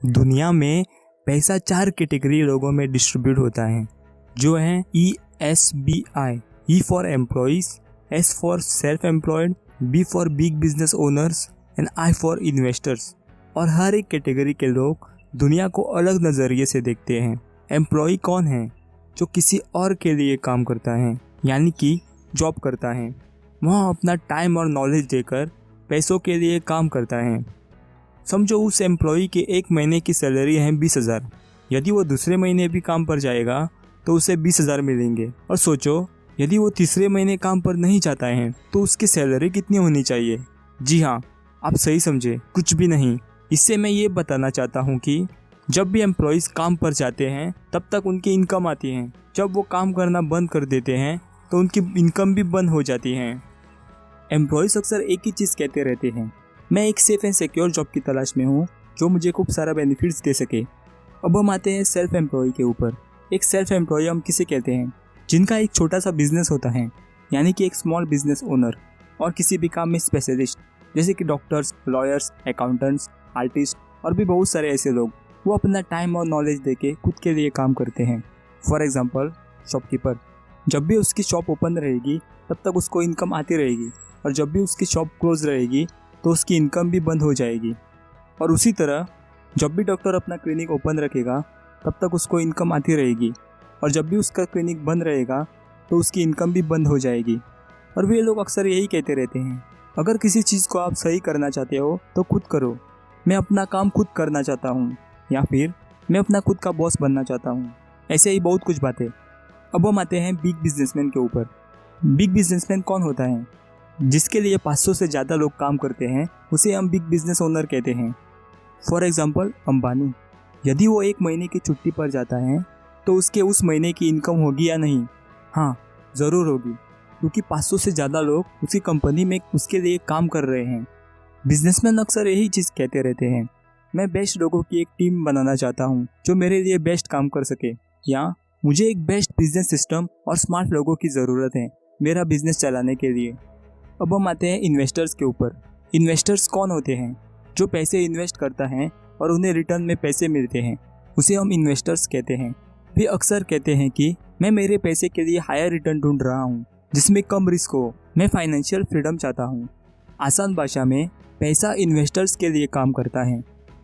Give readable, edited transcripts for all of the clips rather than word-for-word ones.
दुनिया में पैसा 4 कैटेगरी लोगों में डिस्ट्रीब्यूट होता है, जो हैं ESBI, E for employees, S for self employed, B for big business owners and I for investors. और हर एक कैटेगरी के लोग दुनिया को अलग नज़रिए से देखते हैं। एम्प्लॉय कौन है? जो किसी और के लिए काम करता है, यानी कि जॉब करता है। वह अपना टाइम और नॉलेज देकर पैसों के लिए काम करता है। समझो उस एम्प्लॉय के 1 महीने की सैलरी है 20,000। यदि वो दूसरे महीने भी काम पर जाएगा तो उसे 20,000 मिलेंगे। और सोचो यदि वो तीसरे महीने काम पर नहीं जाता है तो उसकी सैलरी कितनी होनी चाहिए? जी हाँ, आप सही समझे, कुछ भी नहीं। इससे मैं ये बताना चाहता हूँ कि जब भी एम्प्लॉयज़ काम पर जाते हैं तब तक उनकी इनकम आती है। जब वो काम करना बंद कर देते हैं तो उनकी इनकम भी बंद हो जाती है। एम्प्लॉयज़ अक्सर एक ही चीज़ कहते रहते हैं, मैं एक सेफ एंड सिक्योर जॉब की तलाश में हूँ जो मुझे खूब सारा बेनिफिट्स दे सके। अब हम आते हैं सेल्फ एम्प्लॉय के ऊपर। एक सेल्फ एम्प्लॉय हम किसे कहते हैं? जिनका एक छोटा सा बिजनेस होता है, यानी कि एक स्मॉल बिजनेस ओनर, और किसी भी काम में स्पेशलिस्ट, जैसे कि डॉक्टर्स, लॉयर्स, अकाउंटेंट्स, आर्टिस्ट और भी बहुत सारे ऐसे लोग। वो अपना टाइम और नॉलेज देके खुद के लिए काम करते हैं। फॉर एग्जांपल शॉपकीपर, जब भी उसकी शॉप ओपन रहेगी तब तक उसको इनकम आती रहेगी, और जब भी उसकी शॉप क्लोज रहेगी तो उसकी इनकम भी बंद हो जाएगी। और उसी तरह जब भी डॉक्टर अपना क्लिनिक ओपन रखेगा तब तक उसको इनकम आती रहेगी, और जब भी उसका क्लिनिक बंद रहेगा तो उसकी इनकम भी बंद हो जाएगी। और वे लोग अक्सर यही कहते रहते हैं, अगर किसी चीज़ को आप सही करना चाहते हो तो खुद करो। मैं अपना काम खुद करना चाहता हूँ, या फिर मैं अपना खुद का बॉस बनना चाहता हूँ। ऐसे ही बहुत कुछ बातें। अब हम आते हैं बिग बिजनेसमैन के ऊपर। बिग बिजनेसमैन कौन होता है? जिसके लिए 500 से ज़्यादा लोग काम करते हैं, उसे हम बिग बिजनेस ओनर कहते हैं। फॉर एग्जांपल अंबानी, यदि वो 1 महीने की छुट्टी पर जाता है तो उसके उस महीने की इनकम होगी या नहीं? हाँ, ज़रूर होगी, क्योंकि 500 से ज़्यादा लोग उसकी कंपनी में उसके लिए काम कर रहे हैं। बिजनेसमैन अक्सर यही चीज़ कहते रहते हैं, मैं बेस्ट लोगों की एक टीम बनाना चाहता हूँ जो मेरे लिए बेस्ट काम कर सके, या मुझे एक बेस्ट बिजनेस सिस्टम और स्मार्ट लोगों की ज़रूरत है मेरा बिजनेस चलाने के लिए। अब हम आते हैं इन्वेस्टर्स के ऊपर। इन्वेस्टर्स कौन होते हैं? जो पैसे इन्वेस्ट करता है और उन्हें रिटर्न में पैसे मिलते हैं, उसे हम इन्वेस्टर्स कहते हैं। वे अक्सर कहते हैं कि मैं मेरे पैसे के लिए हायर रिटर्न ढूंढ रहा हूँ जिसमें कम रिस्क हो, मैं फाइनेंशियल फ्रीडम चाहता हूँ। आसान भाषा में पैसा इन्वेस्टर्स के लिए काम करता है,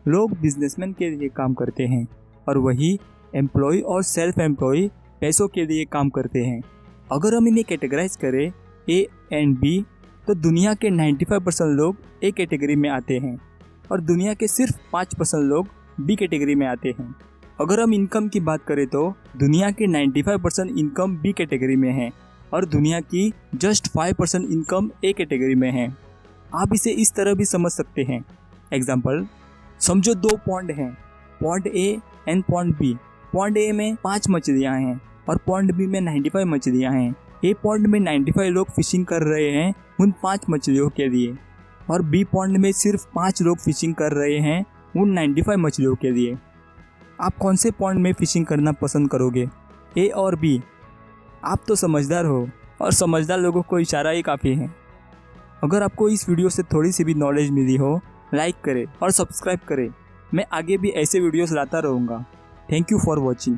लोग बिजनेसमैन के लिए काम करते हैं, और वही एम्प्लॉय और सेल्फ एम्प्लॉय पैसों के लिए काम करते हैं। अगर हम इन्हें कैटेगराइज करें A एंड B, तो दुनिया के 95% लोग A कैटेगरी में आते हैं और दुनिया के सिर्फ 5% लोग B कैटेगरी में आते हैं। अगर हम इनकम की बात करें तो दुनिया के 95% इनकम B कैटेगरी में है और दुनिया की जस्ट 5% इनकम A कैटेगरी में है। आप इसे इस तरह भी समझ सकते हैं। एग्जाम्पल, समझो 2 पॉन्ड हैं, pond A and pond B। Pond A में 5 मछलियाँ हैं और पॉन्ड B में 95 मछलियाँ हैं। A पॉन्ड में 95 लोग फिशिंग कर रहे हैं उन 5 मछलियों के लिए, और B पॉन्ड में सिर्फ 5 लोग फिशिंग कर रहे हैं उन 95 मछलियों के लिए। आप कौन से पॉन्ड में फिशिंग करना पसंद करोगे, A और B? आप तो समझदार हो, और समझदार लोगों को इशारा ही काफ़ी है। अगर आपको इस वीडियो से थोड़ी सी भी नॉलेज मिली हो, लाइक करें और सब्सक्राइब करें। मैं आगे भी ऐसे वीडियोस लाता रहूँगा। Thank you for watching.